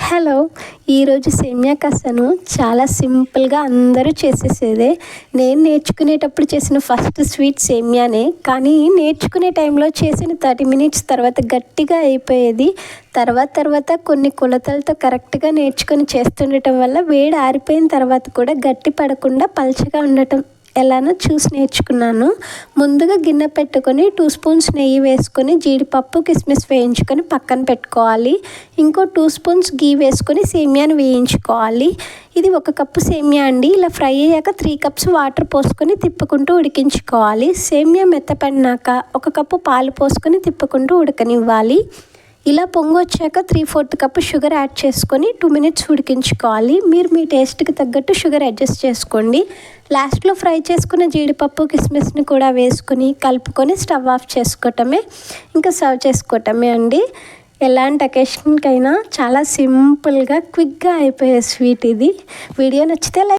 Hello, ఈరోజు సేమియా కసాను చాలా సింపుల్గా అందరూ చేసేసేదే. నేను నేర్చుకునేటప్పుడు చేసిన ఫస్ట్ స్వీట్ సేమియానే, కానీ నేర్చుకునే టైంలో చేసిన 30 మినిట్స్ తర్వాత గట్టిగా అయిపోయేది. తర్వాత కొన్ని కొలతలతో కరెక్ట్గా నేర్చుకొని చేస్తుండటం వల్ల వేడి ఆరిపోయిన తర్వాత కూడా గట్టి పడకుండా పలచగా ఉండటం ఎలానో చూసి నేర్చుకున్నాను. ముందుగా గిన్నె పెట్టుకొని 2 స్పూన్స్ నెయ్యి వేసుకొని జీడిపప్పు కిస్మిస్ వేయించుకొని పక్కన పెట్టుకోవాలి. ఇంకో 2 స్పూన్స్ గీ వేసుకొని సేమియాని వేయించుకోవాలి. ఇది 1 కప్పు సేమియా అండి. ఇలా ఫ్రై అయ్యాక 3 కప్స్ వాటర్ పోసుకొని తిప్పుకుంటూ ఉడికించుకోవాలి. సేమియా మెత్తపడినాక 1 కప్పు పాలు పోసుకొని తిప్పుకుంటూ ఉడకనివ్వాలి. ఇలా పొంగు వచ్చాక 3/4 కప్పు షుగర్ యాడ్ చేసుకొని 2 మినిట్స్ ఉడికించుకోవాలి. మీరు మీ టేస్ట్కి తగ్గట్టు షుగర్ అడ్జస్ట్ చేసుకోండి. లాస్ట్లో ఫ్రై చేసుకున్న జీడిపప్పు కిస్మిస్ని కూడా వేసుకొని కలుపుకొని స్టవ్ ఆఫ్ చేసుకోవటమే, ఇంకా సర్వ్ చేసుకోవటమే అండి. ఎలాంటి అకేషన్కైనా చాలా సింపుల్గా క్విక్గా అయిపోయే స్వీట్ ఇది. వీడియో నచ్చితే